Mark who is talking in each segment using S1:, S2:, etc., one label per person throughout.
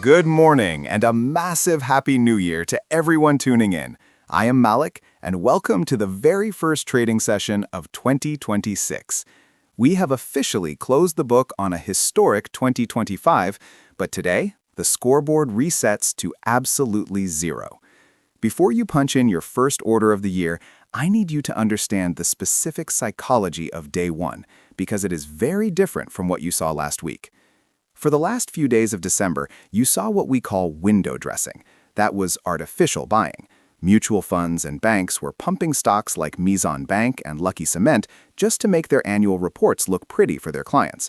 S1: Good morning and a massive Happy New Year to everyone tuning in. I am Malik and welcome to the very first trading session of 2026. We have officially closed the book on a historic 2025, but today, the scoreboard resets to absolutely zero. Before you punch in your first order of the year, I need you to understand the specific psychology of day one, because it is very different from what you saw last week. For the last few days of December, you saw what we call window dressing. That was artificial buying. Mutual funds and banks were pumping stocks like Mizon Bank and Lucky Cement just to make their annual reports look pretty for their clients.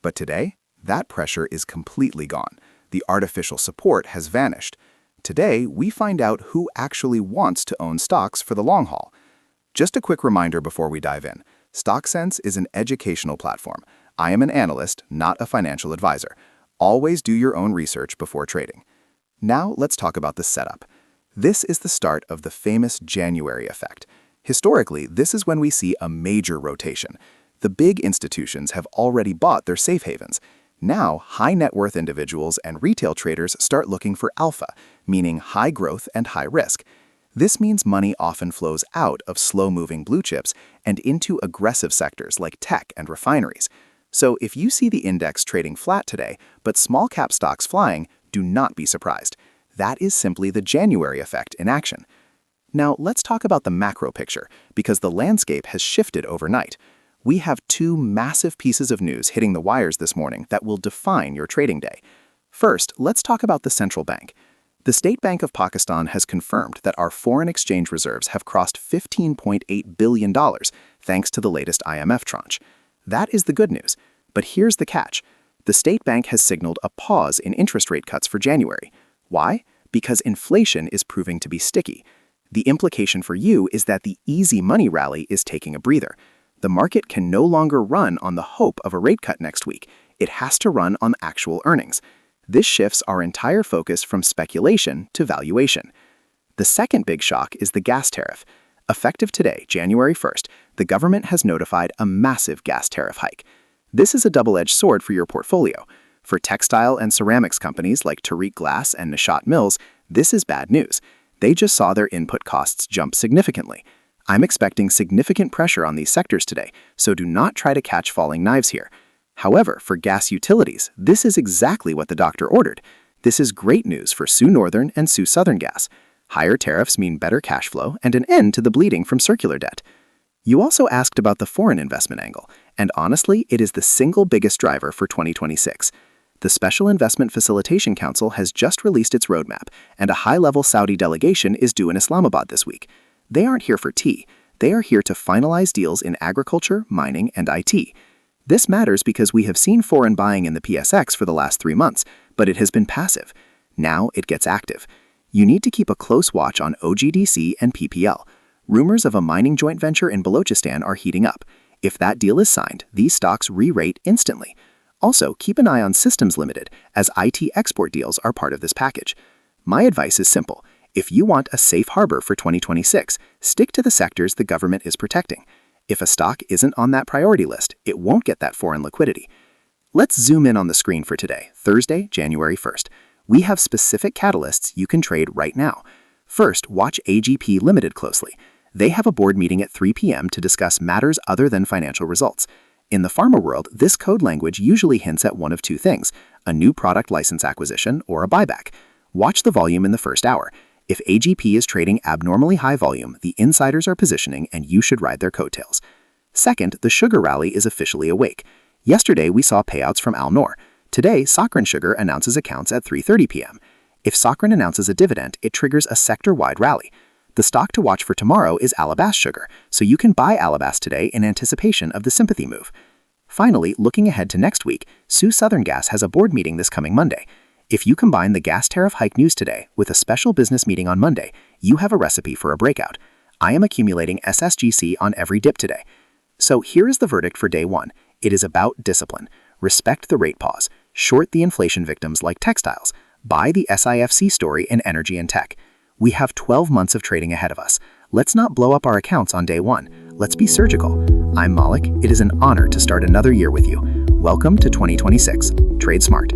S1: But today, that pressure is completely gone. The artificial support has vanished. Today, we find out who actually wants to own stocks for the long haul. Just a quick reminder before we dive in. StockSense is an educational platform. I am an analyst, not a financial advisor. Always do your own research before trading. Now let's talk about the setup. This is the start of the famous January effect. Historically, this is when we see a major rotation. The big institutions have already bought their safe havens. Now, high net worth individuals and retail traders start looking for alpha, meaning high growth and high risk. This means money often flows out of slow-moving blue chips and into aggressive sectors like tech and refineries. So if you see the index trading flat today, but small-cap stocks flying, do not be surprised. That is simply the January effect in action. Now let's talk about the macro picture, because the landscape has shifted overnight. We have two massive pieces of news hitting the wires this morning that will define your trading day. First, let's talk about the central bank. The State Bank of Pakistan has confirmed that our foreign exchange reserves have crossed $15.8 billion thanks to the latest IMF tranche. That is the good news. But here's the catch. The state bank has signaled a pause in interest rate cuts for January. Why? Because inflation is proving to be sticky. The implication for you is that the easy money rally is taking a breather. The market can no longer run on the hope of a rate cut next week. It has to run on actual earnings. This shifts our entire focus from speculation to valuation. The second big shock is the gas tariff. Effective today, January 1st, the government has notified a massive gas tariff hike. This is a double-edged sword for your portfolio. For textile and ceramics companies like Tariq Glass and Nishat Mills, this is bad news. They just saw their input costs jump significantly. I'm expecting significant pressure on these sectors today, so do not try to catch falling knives here. However, for gas utilities, this is exactly what the doctor ordered. This is great news for Sioux Northern and Sioux Southern Gas. Higher tariffs mean better cash flow and an end to the bleeding from circular debt. You also asked about the foreign investment angle, and honestly, it is the single biggest driver for 2026. The Special Investment Facilitation Council has just released its roadmap, and a high-level Saudi delegation is due in Islamabad this week. They aren't here for tea. They are here to finalize deals in agriculture, mining, and IT. This matters because we have seen foreign buying in the PSX for the last 3 months, but it has been passive. Now it gets active. You need to keep a close watch on OGDC and PPL. Rumors of a mining joint venture in Balochistan are heating up. If that deal is signed, these stocks re-rate instantly. Also, keep an eye on Systems Limited, as IT export deals are part of this package. My advice is simple. If you want a safe harbor for 2026, stick to the sectors the government is protecting. If a stock isn't on that priority list, it won't get that foreign liquidity. Let's zoom in on the screen for today, Thursday, January 1st. We have specific catalysts you can trade right now. First, watch AGP Limited closely. They have a board meeting at 3 p.m. to discuss matters other than financial results. In the pharma world, this code language usually hints at one of two things: a new product license acquisition or a buyback. Watch the volume in the first hour. If AGP is trading abnormally high volume, the insiders are positioning and you should ride their coattails. Second, the sugar rally is officially awake. Yesterday, we saw payouts from Al-Noor. Today, Socran Sugar announces accounts at 3:30 p.m. If Socran announces a dividend, it triggers a sector-wide rally. The stock to watch for tomorrow is Alabast Sugar, so you can buy Alabast today in anticipation of the sympathy move. Finally, looking ahead to next week, Sioux Southern Gas has a board meeting this coming Monday. If you combine the gas tariff hike news today with a special business meeting on Monday, you have a recipe for a breakout. I am accumulating SSGC on every dip today. So here is the verdict for day one. It is about discipline. Respect the rate pause. Short the inflation victims like textiles. Buy the SIFC story in energy and tech. We have 12 months of trading ahead of us. Let's not blow up our accounts on day one. Let's be surgical. I'm Malik. It is an honor to start another year with you. Welcome to 2026. Trade smart.